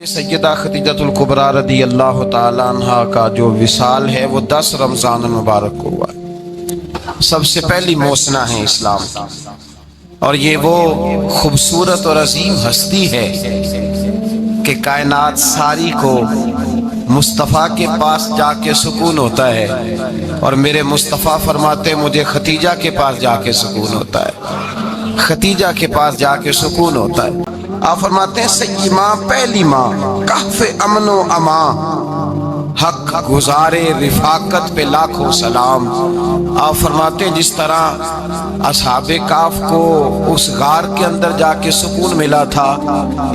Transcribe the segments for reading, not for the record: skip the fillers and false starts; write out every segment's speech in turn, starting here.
سیدہ خدیجۃ الکبریٰ رضی اللہ تعالیٰ عنہ کا جو وصال ہے وہ 10 رمضان المبارک کو ہوا ہے۔ سب سے پہلی موسنا ہے اسلام کی، اور یہ وہ خوبصورت اور عظیم ہستی ہے کہ کائنات ساری کو مصطفیٰ کے پاس جا کے سکون ہوتا ہے، اور میرے مصطفیٰ فرماتے مجھے ختیجہ کے پاس جا کے سکون ہوتا ہے، ختیجہ کے پاس جا کے سکون ہوتا ہے۔ آپ فرماتے ہیں سیدی ماں، پہلی ماں، کہف امن و امان، حق گزارے رفاقت پہ لاکھوں سلام۔ آپ فرماتے ہیں جس طرح اصحاب کہف کو اس غار کے اندر جا کے سکون ملا تھا،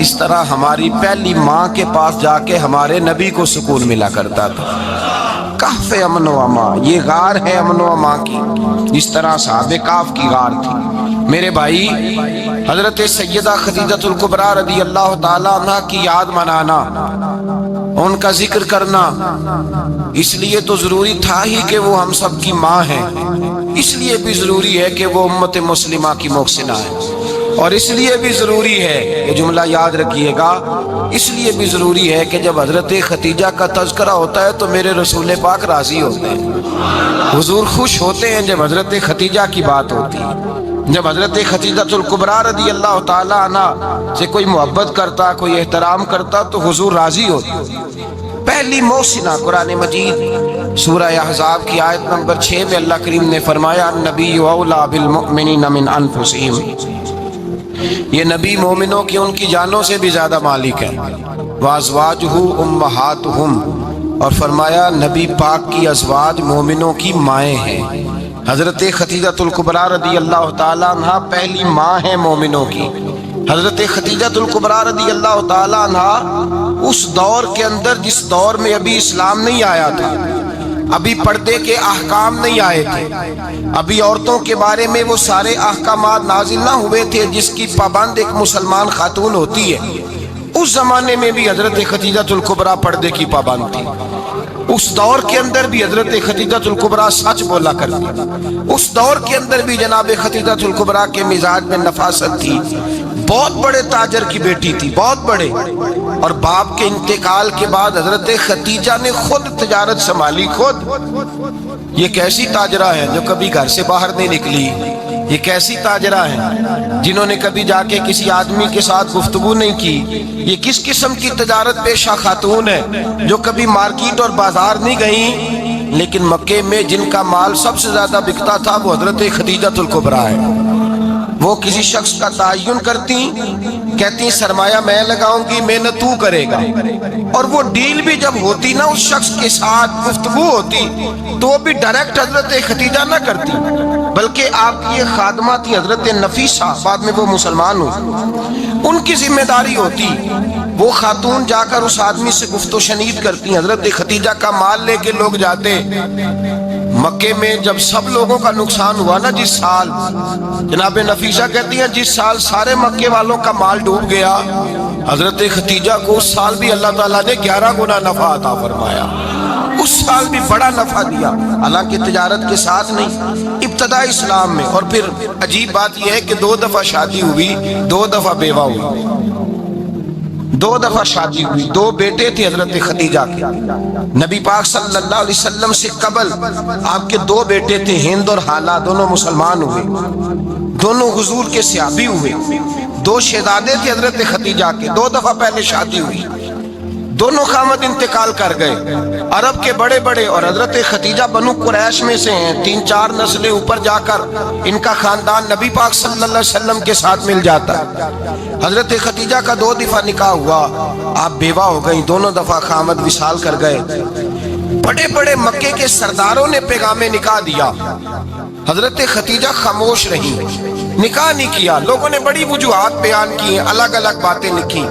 اس طرح ہماری پہلی ماں کے پاس جا کے ہمارے نبی کو سکون ملا کرتا تھا۔ کہف امن و امان، یہ غار ہے امن و امان کی، جس طرح اصحاب کہف کی غار تھی۔ میرے بھائی، حضرت سیدہ خدیجۃ الکبریٰ رضی اللہ تعالیٰ عنہ کی یاد منانا، ان کا ذکر کرنا اس لیے تو ضروری تھا ہی کہ وہ ہم سب کی ماں ہیں، اس لیے بھی ضروری ہے کہ وہ امت مسلمہ کی محسنہ ہے، اور اس لیے بھی ضروری ہے، یہ جملہ یاد رکھیے گا، اس لیے بھی ضروری ہے کہ جب حضرت ختیجہ کا تذکرہ ہوتا ہے تو میرے رسول پاک راضی ہوتے ہیں، حضور خوش ہوتے ہیں جب حضرت ختیجہ کی بات ہوتی ہے۔ جب حضرت خدیجۃ الکبریٰ رضی اللہ تعالیٰ عنہ سے کوئی محبت کرتا، کوئی احترام کرتا تو حضور راضی ہوتے۔ پہلی موسنہ قرآن مجید سورہ احزاب کی آیت نمبر 6 میں اللہ کریم نے فرمایا النبی اولیٰ بالمؤمنین من انفسہم، یہ نبی مومنوں کی ان کی جانوں سے بھی زیادہ مالک ہے۔ وازواجہ امہاتہم، اور فرمایا نبی پاک کی ازواج مومنوں کی مائیں ہیں۔ حضرت خدیجۃ الکبریٰ رضی اللہ تعالیٰ عنہ پہلی ماں ہے مومنوں کی۔ حضرت خدیجۃ الکبریٰ رضی اللہ تعالیٰ عنہ اس دور کے اندر جس دور میں ابھی اسلام نہیں آیا تھا، ابھی پردے کے احکام نہیں آئے تھے، ابھی عورتوں کے بارے میں وہ سارے احکامات نازل نہ ہوئے تھے جس کی پابند ایک مسلمان خاتون ہوتی ہے، اس زمانے میں بھی حضرت خدیجۃ الکبریٰ پردے کی پابند تھی۔ اس دور کے اندر بھی حضرت خدیجۃ الکبریٰ سچ بولا کرتی، اس دور کے اندر بھی جناب خدیجۃ الکبریٰ کے مزاج میں نفاست تھی۔ بہت بڑے تاجر کی بیٹی تھی، بہت بڑے، اور باپ کے انتقال کے بعد حضرت خدیجہ نے خود تجارت سنبھالی، خود۔ یہ کیسی تاجرہ ہے جو کبھی گھر سے باہر نہیں نکلی، یہ کیسی تاجرہ ہیں جنہوں نے کبھی جا کے کسی آدمی کے ساتھ گفتگو نہیں کی، یہ کس قسم کی تجارت پیشہ خاتون ہے جو کبھی مارکیٹ اور بازار نہیں گئیں، لیکن مکے میں جن کا مال سب سے زیادہ بکتا تھا وہ حضرت خدیجۃ الکبریٰ ہے۔ وہ کسی شخص کا تعین کرتی، کہتی سرمایہ میں لگاؤں گی، محنت تو کرے گا، اور وہ ڈیل بھی جب ہوتی نا اس شخص کے ساتھ گفتگو ہوتی تو وہ بھی ڈائریکٹ حضرت خدیجہ نہ کرتی، بلکہ آپ کی یہ خادمہ تھی حضرت نفیسہ، بعد میں وہ مسلمان ہوئی، ان کی ذمہ داری ہوتی، وہ خاتون جا کر اس آدمی سے گفت و شنید کرتی۔ حضرت خدیجہ کا مال لے کے لوگ جاتے مکے میں، جب سب لوگوں کا نقصان ہوا نا جس سال، جناب نفیسہ کہتی ہیں جس سال سارے مکے والوں کا مال ڈوب گیا، حضرت خدیجہ کو اس سال بھی اللہ تعالیٰ نے 11 گنا نفع عطا فرمایا، اس سال بھی بڑا نفع دیا، حالانکہ تجارت کے ساتھ نہیں، ابتدا اسلام میں۔ اور پھر عجیب بات یہ ہے کہ 2 دفعہ شادی ہوئی، 2 دفعہ بیوہ ہوئی، 2 دفعہ شادی ہوئی، 2 بیٹے تھے حضرت خدیجہ کے۔ نبی پاک صلی اللہ علیہ وسلم سے قبل آپ کے 2 بیٹے تھے، ہند اور حالہ، دونوں مسلمان ہوئے، دونوں حضور کے صحابی ہوئے۔ 2 شہزادے تھے حضرت خدیجہ کے، 2 دفعہ پہلے شادی ہوئی، دونوں خامد انتقال کر گئے، عرب کے بڑے بڑے، اور حضرت خدیجہ بنو قریش میں سے ہیں، 3-4 نسلیں اوپر جا کر ان کا خاندان نبی پاک صلی اللہ علیہ وسلم کے ساتھ مل جاتا ہے۔ حضرت خدیجہ کا 2 دفعہ نکاح ہوا، آپ بیوہ ہو گئی، دونوں دفعہ خامد وصال کر گئے۔ بڑے بڑے مکے کے سرداروں نے پیغام نکاح دیا، حضرت خدیجہ خاموش رہی، نکاح نہیں کیا۔ لوگوں نے بڑی وجوہات بیان کی، الگ الگ باتیں لکھی۔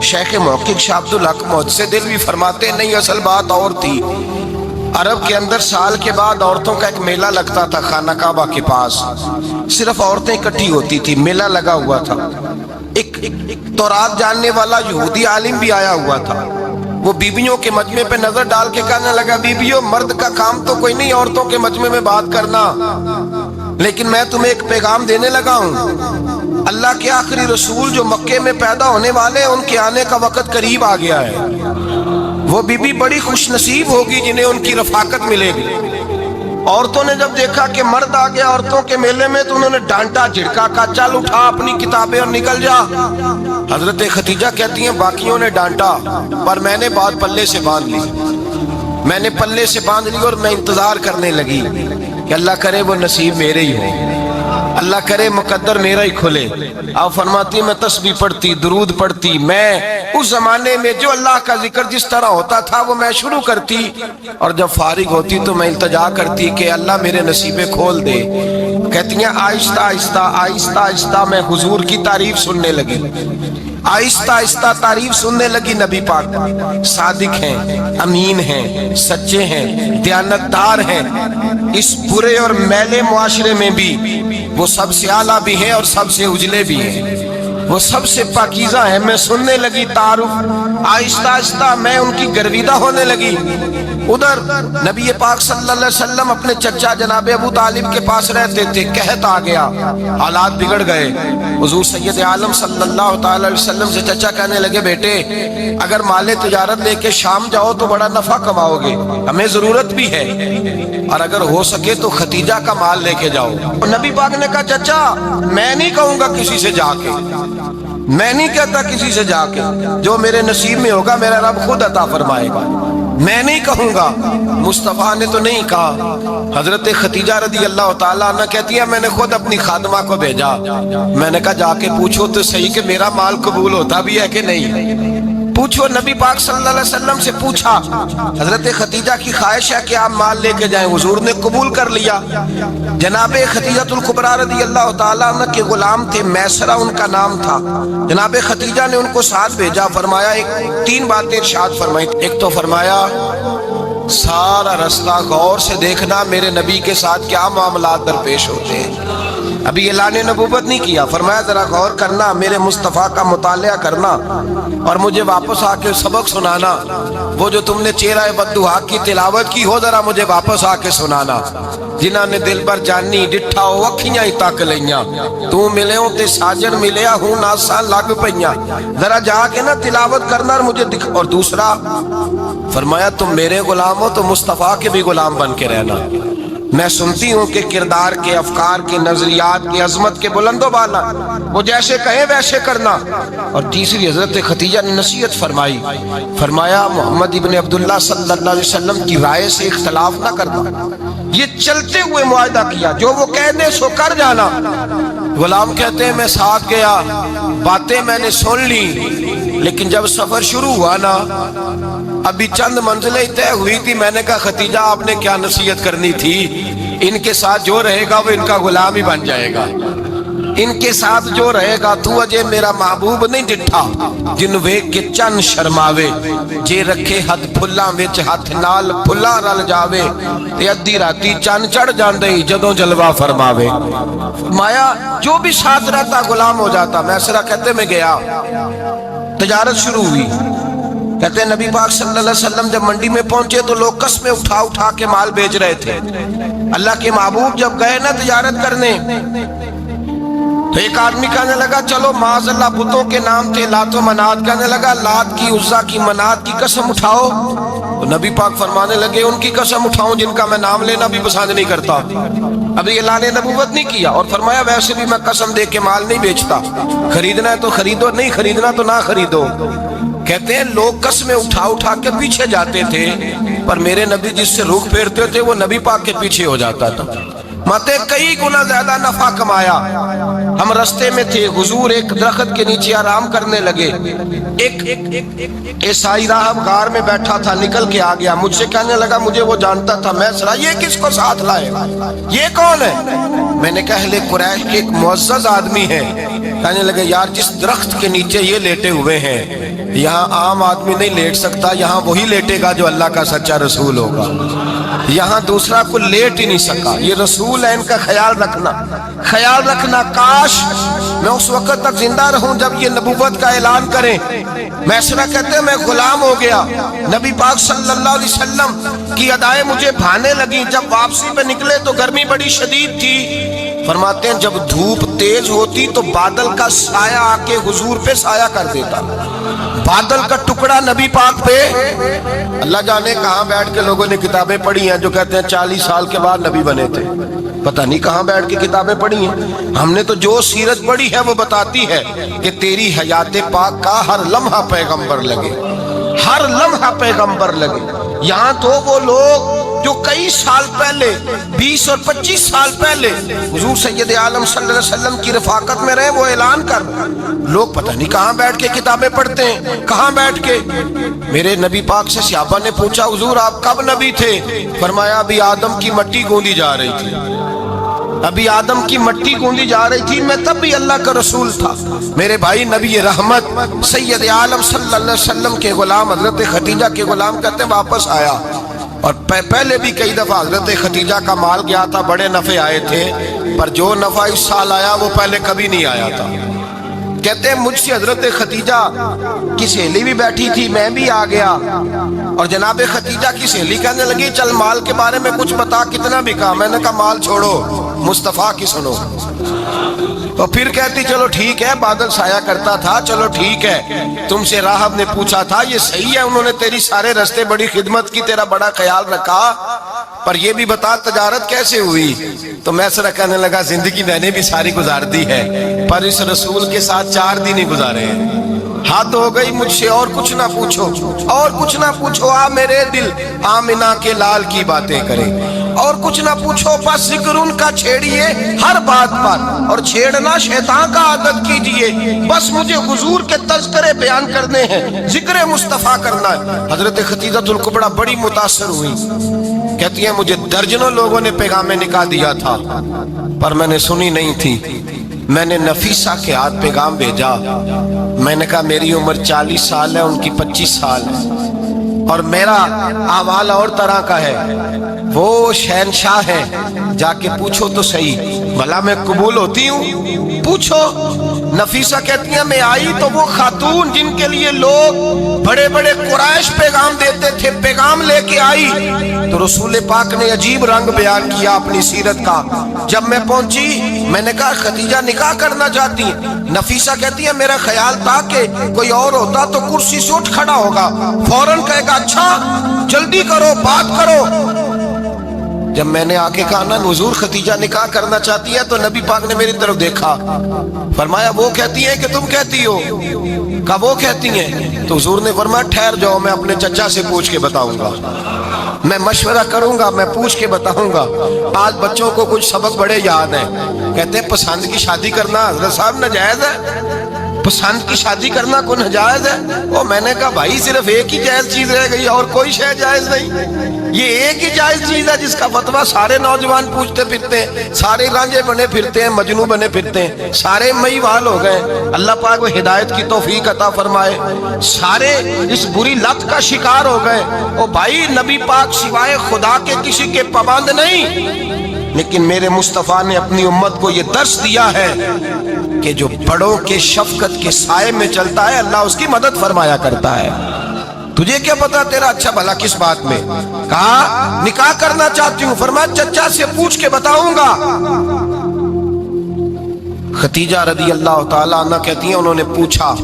شیخ محقق شاہ عبدالحق محدث دہلوی فرماتے نہیں، اصل بات اور تھی۔ عرب کے اندر سال کے بعد عورتوں کا ایک میلہ لگتا تھا خانہ کعبہ کے پاس، صرف عورتیں اکٹھی ہوتی تھی، میلہ لگا ہوا تھا۔ ایک تورات جاننے والا یہودی عالم بھی آیا ہوا تھا، وہ بیویوں کے مجمع پہ نظر ڈال کے کہنے لگا بیویوں، مرد کا کام تو کوئی نہیں عورتوں کے مجمع میں بات کرنا، لیکن میں تمہیں ایک پیغام دینے لگا ہوں، اللہ کے آخری رسول جو مکے میں پیدا ہونے والے ان کے آنے کا وقت قریب آ گیا ہے۔ وہ بی بی بڑی خوش نصیب ہوگی جنہیں ان کی رفاقت ملے گی۔ عورتوں نے جب دیکھا کہ مرد آ گیا عورتوں کے میلے میں تو انہوں نے ڈانٹا جھڑکا، کہا چل اٹھا اپنی کتابیں اور نکل جا۔ حضرت خدیجہ کہتی ہیں باقیوں نے ڈانٹا پر میں نے بات پلے سے باندھ لی، میں نے پلے سے باندھ لی اور میں انتظار کرنے لگی کہ اللہ کرے وہ نصیب میرے ہی ہو، اللہ کرے مقدر میرا ہی کھلے۔ آپ فرماتی میں تسبیح پڑھتی، درود پڑھتی، میں اس زمانے میں جو اللہ کا ذکر جس طرح ہوتا تھا وہ میں شروع کرتی، اور جب فارغ ہوتی تو میں التجا کرتی کہ اللہ میرے نصیبیں کھول دے۔ کہتی ہیں آہستہ آہستہ آہستہ آہستہ میں حضور کی تعریف سننے لگی، آہستہ آہستہ تعریف سننے لگی۔ نبی پاک صادق ہیں، امین ہیں، سچے ہیں، دیانتدار ہیں، اس برے اور میلے معاشرے میں بھی وہ سب سے اعلیٰ بھی ہیں اور سب سے اجلے بھی ہیں، وہ سب سے پاکیزہ ہیں۔ میں سننے لگی تعارف، آہستہ آہستہ میں ان کی گرویدہ ہونے لگی۔ ادھر نبی پاک صلی اللہ علیہ وسلم اپنے چچا جناب ابو طالب کے پاس رہتے تھے، قحط آ گیا، حالات بگڑ گئے۔ حضور سید عالم صلی اللہ تعالی علیہ وسلم سے چچا کہنے لگے بیٹے اگر مال تجارت لے کے شام جاؤ تو بڑا نفع کماؤ گے، ہمیں ضرورت بھی ہے، اور اگر ہو سکے تو ختیجہ کا مال لے کے جاؤ۔ نبی پاک نے کہا چچا میں نہیں کہوں گا کسی سے جا کے، میں نہیں کہتا کسی سے جا کے، جو میرے نصیب میں ہوگا میرا رب خود عطا فرمائے گا، میں نہیں کہوں گا۔ مصطفیٰ نے تو نہیں کہا۔ حضرت خدیجہ رضی اللہ تعالیٰ عنہ کہتی ہے میں نے خود اپنی خادمہ کو بھیجا، میں نے کہا جا کے پوچھو تو صحیح کہ میرا مال قبول ہوتا بھی ہے کہ نہیں، پوچھو۔ نبی پاک صلی اللہ علیہ وسلم سے پوچھا، حضرت خدیجہ کی خواہش ہے کہ آپ مال لے کے جائیں، حضور نے قبول کر لیا۔ جناب خدیجہ الکبریٰ رضی اللہ تعالیٰ عنہ کے غلام تھے، میسرہ ان کا نام تھا۔ جناب خدیجہ نے ان کو ساتھ بھیجا، فرمایا تین باتیں ارشاد فرمائی۔ ایک تو فرمایا سارا رستہ غور سے دیکھنا میرے نبی کے ساتھ کیا معاملات درپیش ہوتے ہیں، ابھی اعلان نبوت نہیں کیا، فرمایا ذرا غور کرنا، میرے مصطفیٰ کا مطالعہ کرنا اور مجھے واپس آ کے سبق سنانا، وہ جو تم نے چہرہ بددعا کی تلاوت کی ہو ذرا مجھے واپس آ کے سنانا۔ جنہاں نے دل بر جانی ڈٹھا ہو اکھیاں ہی تک لیاں، تو ملے ہوں تے ساجن ملیا ہوں ناساں لگ پئیاں، ذرا جا کے نا تلاوت کرنا اور مجھے دکھ۔ اور دوسرا فرمایا تم میرے غلام ہو تو مصطفیٰ کے بھی غلام بن کے رہنا، میں سنتی ہوں کہ کردار کے، افکار کے، نظریات کے، عظمت کے بلند و بالا، وہ جیسے کہیں ویسے کرنا۔ اور تیسری حضرت خدیجہ نے نصیحت فرمائی، فرمایا محمد ابن عبداللہ صلی اللہ علیہ وسلم کی رائے سے اختلاف نہ کرنا، یہ چلتے ہوئے معاہدہ کیا، جو وہ کہہ دے سو کر جانا۔ غلام کہتے ہیں میں ساتھ گیا، باتیں میں نے سن لی، لیکن جب سفر شروع ہوا نا ابھی چند منزلیں طے ہوئی تھی، میں نے کہا خدیجہ آپ نے کیا نصیحت کرنی تھی، ان کے ساتھ جو رہے گا وہ ان کا غلام ہی بن جائے گا، ان کے ساتھ جو رہے گا تو اجے میرا محبوب نہیں ڈٹھا جن ویکھ کے چن شرماوے، جے رکھے ہاتھ پھلاں وچ ہاتھ نال پھلاں رل جاوے، تے ادھی راتی چن چڑھ جاندے جدوں جلوہ فرماوے۔ فرمایا جو بھی ساتھ رہتا غلام ہو جاتا۔ میسرہ کہتے میں گیا، تجارت شروع ہوئی، کہتے ہیں نبی پاک صلی اللہ علیہ وسلم جب منڈی میں پہنچے تو لوگ قسمیں اٹھا اٹھا کے مال بیچ رہے تھے۔ اللہ کے محبوب جب گئے نا تجارت کرنے تو ایک آدمی کہنے لگا چلو معاذ اللہ بتوں کے نام تھے لات و منات، کہنے لگا لات کی، عزا کی، منات کی قسم اٹھاؤ، تو نبی پاک فرمانے لگے ان کی قسم اٹھاؤں جن کا میں نام لینا بھی پسند نہیں کرتا، ابھی اعلان نبوت نہیں کیا۔ اور فرمایا ویسے بھی میں قسم دے کے مال نہیں بیچتا، خریدنا ہے تو خریدو، نہیں خریدنا تو نہ خریدو۔ کہتے ہیں لوگ قسمیں اٹھا اٹھا کے پیچھے جاتے تھے، پر میرے نبی جس سے رخ پھیرتے تھے وہ نبی پاک کے پیچھے ہو جاتا تھا۔ ماتے کئی گنا زیادہ نفع کمایا۔ ہم رستے میں تھے، حضور ایک درخت کے نیچے آرام کرنے لگے، ایک عیسائی راہب غار میں بیٹھا تھا، نکل کے آ گیا، مجھ سے کہنے لگا مجھے وہ جانتا تھا، میں سنا یہ کس کو ساتھ لائے، یہ کون ہے؟ میں نے کہا اہل قریش کے ایک معزز آدمی ہے۔ کہنے لگے یار جس درخت کے نیچے یہ لیٹے ہوئے ہیں یہاں عام آدمی نہیں لیٹ سکتا، یہاں وہی لیٹے گا جو اللہ کا سچا رسول ہوگا، یہاں دوسرا کوئی لیٹ ہی نہیں سکا، یہ رسول ہے، ان کا خیال رکھنا، خیال رکھنا۔ کاش میں اس وقت تک زندہ رہوں جب یہ نبوت کا اعلان کریں۔ میسرہ کہتے ہیں میں غلام ہو گیا، نبی پاک صلی اللہ علیہ وسلم کی ادائیں مجھے بھانے لگیں۔ جب واپسی پہ نکلے تو گرمی بڑی شدید تھی، فرماتے ہیں جب دھوپ تیز ہوتی تو بادل کا سایہ آ کے حضور پہ سایہ کر دیتا. بادل کا ٹکڑا نبی پاک پہ. اللہ جانے کہاں بیٹھ کے لوگوں نے کتابیں پڑھی ہیں جو کہتے ہیں 40 سال کے بعد نبی بنے تھے. پتہ نہیں کہاں بیٹھ کے کتابیں پڑھی ہیں. ہم نے تو جو سیرت پڑھی ہے وہ بتاتی ہے کہ تیری حیات پاک کا ہر لمحہ پیغمبر لگے, ہر لمحہ پیغمبر لگے. یہاں تو وہ لوگ جو کئی سال پہلے 20 اور 25 سال پہلے حضور سید عالم صلی اللہ علیہ وسلم کی رفاقت میں رہے وہ اعلان کر لوگ پتہ نہیں کہاں بیٹھ کے کتابیں پڑھتے ہیں, کہاں بیٹھ کے. میرے نبی پاک سے صحابہ نے پوچھا حضور آپ کب نبی تھے؟ فرمایا ابھی آدم کی مٹی گوندی جا رہی تھی, ابھی آدم کی مٹی گوندی جا رہی تھی, میں تب بھی اللہ کا رسول تھا. میرے بھائی نبی رحمت سید عالم صلی اللہ علیہ وسلم کے غلام حضرت خدیجہ کے غلام کہتے ہیں واپس آیا, اور پہلے بھی کئی دفعہ حضرت خدیجہ کا مال گیا تھا, بڑے نفع آئے تھے, پر جو نفع اس سال آیا وہ پہلے کبھی نہیں آیا تھا. کہتے ہیں مجھ سے حضرت خدیجہ کی سہیلی بھی بیٹھی تھی, میں بھی آ گیا, اور جناب خدیجہ کی سہیلی کہنے لگی چل مال کے بارے میں کچھ بتا کتنا بکا. میں نے کہا مال چھوڑو مصطفیٰ کی سنو. اور پھر کہتی چلو ٹھیک ہے بادل سایہ کرتا تھا, چلو ٹھیک ہے تم سے راہب نے پوچھا تھا یہ صحیح ہے, انہوں نے تیری سارے رستے بڑی خدمت کی, تیرا بڑا خیال رکھا, پر یہ بھی بتا تجارت کیسے ہوئی؟ تو میں سر کہنے لگا زندگی میں نے بھی ساری گزار دی ہے, پر اس رسول کے ساتھ 4 دن ہی گزارے ہیں. حد ہو گئی مجھ سے, اور کچھ نہ پوچھو, اور کچھ نہ پوچھو, آ میرے دل آمنہ کے لال کی باتیں کرے, اور کچھ نہ پوچھو, بس ذکر ان کا چھیڑیے ہر بات پر, اور چھیڑنا شیطان کا عادت کیجئے, بس مجھے حضور کے تذکرے بیان کرنے ہیں, ذکر مصطفیٰ کرنا ہے. حضرت خدیجہ الکبریٰ بڑی متاثر ہوئی, کہتی ہیں مجھے درجنوں لوگوں نے پیغام نکاح دیا تھا پر میں نے سنی نہیں تھی. میں نے نفیسہ کے ہاتھ پیغام بھیجا, میں نے کہا میری عمر 40 سال ہے, ان کی 25 سال ہے, اور میرا اعمال اور طرح کا ہے, وہ شہنشاہ ہے, جا کے پوچھو تو صحیح بھلا میں قبول ہوتی ہوں, پوچھو. نفیسہ کہتی ہیں میں آئی تو وہ خاتون جن کے لیے لوگ بڑے بڑے قریش پیغام دیتے تھے, پیغام لے کے آئی تو رسول پاک نے عجیب رنگ بیان کیا اپنی سیرت کا. جب میں پہنچی میں نے کہا خدیجہ نکاح کرنا چاہتی ہیں؟ نفیسہ کہتی ہے میرا خیال تھا کہ کوئی اور ہوتا تو کرسی سے اٹھ کھڑا ہوگا, فوراً کہے گا اچھا جلدی کرو بات کرو. جب میں نے آ کے کہا نا حضور خدیجہ نکاح کرنا چاہتی ہے, تو نبی پاک نے میری طرف دیکھا, فرمایا وہ کہتی ہے کہ تم کہتی ہو؟ کہا وہ کہتی ہیں. تو حضور نے فرمایا ٹھہر جاؤ, میں اپنے چچا سے پوچھ کے بتاؤں گا, میں مشورہ کروں گا, میں پوچھ کے بتاؤں گا. آج بچوں کو کچھ سبق بڑے یاد ہیں, کہتے ہیں پسند کی شادی کرنا حضرت صاحب ناجائز ہے, پسند کی شادی کرنا کو ناجائز ہے. اور میں نے کہا بھائی صرف ایک ہی جائز چیز رہ گئی, اور کوئی شے جائز نہیں, یہ ایک ہی جائز چیز ہے جس کا فتویٰ سارے نوجوان پوچھتے پھرتے ہیں, سارے رانجے بنے پھرتے ہیں, مجنوں بنے پھرتے ہیں, سارے مئیوال ہو گئے. اللہ پاک کو ہدایت کی توفیق عطا فرمائے. سارے اس بری لت کا شکار ہو گئے. او بھائی نبی پاک سوائے خدا کے کسی کے پابند نہیں, لیکن میرے مصطفیٰ نے اپنی امت کو یہ درس دیا ہے کہ جو بڑوں کے شفقت کے سائے میں چلتا ہے اللہ اس کی مدد فرمایا کرتا ہے. تجھے کیا پتا تیرا اچھا بھلا کس بات میں؟ کہا نکاح کرنا چاہتی ہوں, فرمایا چچا سے پوچھ کے بتاؤں گا. خدیجہ رضی اللہ تعالیٰ عنہ کہتی ہیں انہوں نے پوچھا,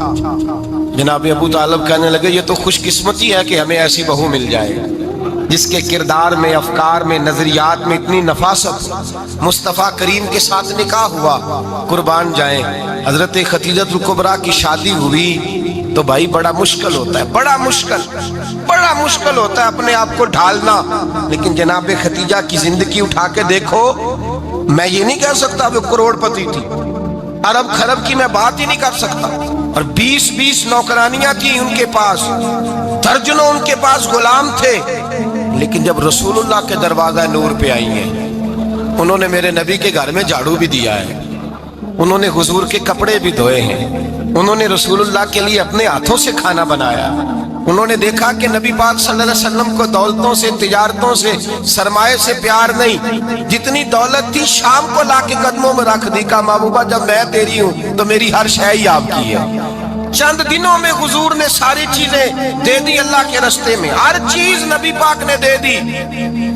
جناب ابو طالب کہنے لگے یہ تو خوش قسمتی ہے کہ ہمیں ایسی بہو مل جائے جس کے کردار میں, افکار میں, نظریات میں اتنی نفاست. مصطفیٰ کریم کے ساتھ نکاح ہوا, قربان جائیں. حضرت خدیجہ الکبریٰ کی شادی ہوئی تو بھائی بڑا مشکل ہوتا ہے, بڑا مشکل ہوتا ہے اپنے آپ کو ڈھالنا. لیکن جناب خدیجہ کی زندگی اٹھا کے دیکھو, میں یہ نہیں کہہ سکتا وہ کروڑ پتی تھی, ارب خرب کی میں بات ہی نہیں کر سکتا, اور 20 نوکرانیاں تھیں ان کے پاس, درجنوں ان کے پاس غلام تھے. لیکن جب رسول اللہ کے دروازہ نور پہ آئی ہیں, انہوں نے میرے نبی کے گھر میں جھاڑو بھی دیا ہے, انہوں نے حضور کے کپڑے بھی دھوئے ہیں, انہوں نے رسول اللہ کے لیے اپنے ہاتھوں سے کھانا بنایا. انہوں نے دیکھا کہ نبی پاک صلی اللہ علیہ وسلم کو دولتوں سے, تجارتوں سے, سرمایے سے پیار نہیں, جتنی دولت تھی شام کو لا کے قدموں میں رکھ دی. کہا محبوبہ جب میں تیری ہوں تو میری ہر شے ہی آپ کی ہے. چند دنوں میں حضور نے ساری چیزیں دے دی اللہ کے رستے میں, ہر چیز نبی پاک نے دے دی.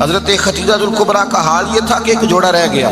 حضرت خدیجہ الکبریٰ کا حال یہ تھا کہ ایک جوڑا رہ گیا,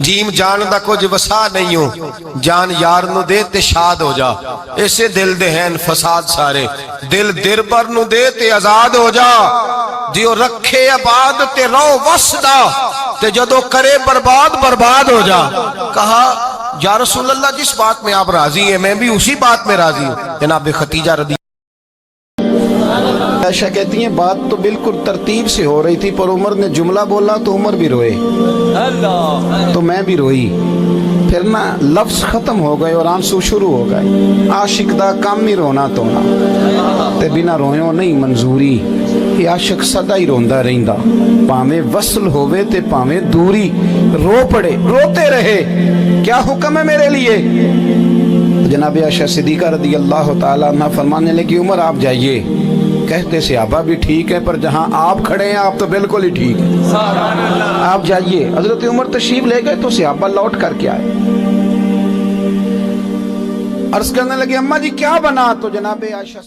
جیم جان دا کچھ وسا نہیں ہو جان یار نو دے تے شاد ہو جا ایسے دل دے ہیں فساد سارے دل در پر نو دے تے آزاد ہو جا دیو رکھے آباد تے رو وسدا تے جدو کرے برباد برباد ہو جا کہا یا رسول اللہ جس بات میں آپ راضی ہیں میں بھی اسی بات میں راضی ہوں جناب خدیجہ رضی عائشہ کہتی ہیں بات تو بالکل ترتیب سے ہو رہی تھی پر عمر نے جملہ بولا تو عمر بھی روئے تو میں بھی روئی پھر نا لفظ ختم ہو گئے اور آنسو شروع ہو گئے عاشق دا کام ہی رونا تونا تے بنا روئیوں نہیں منظوری یہ عاشق صدا ہی روندہ رہندہ پاویں وصل ہوئے تے پاویں دوری رو پڑے روتے رہے کیا حکم ہے میرے لیے جناب عائشہ صدیقہ رضی اللہ تعالیٰ عنہ فرمانے لگی عمر آپ جائیے کہتے صحابہ بھی ٹھیک ہے پر جہاں آپ کھڑے ہیں آپ تو بالکل ہی ٹھیک ہیں آپ جائیے حضرت عمر تشریف لے گئے تو صحابہ لوٹ کر کے آئے عرض کرنے لگے اماں جی کیا بنا تو جناب عائشہ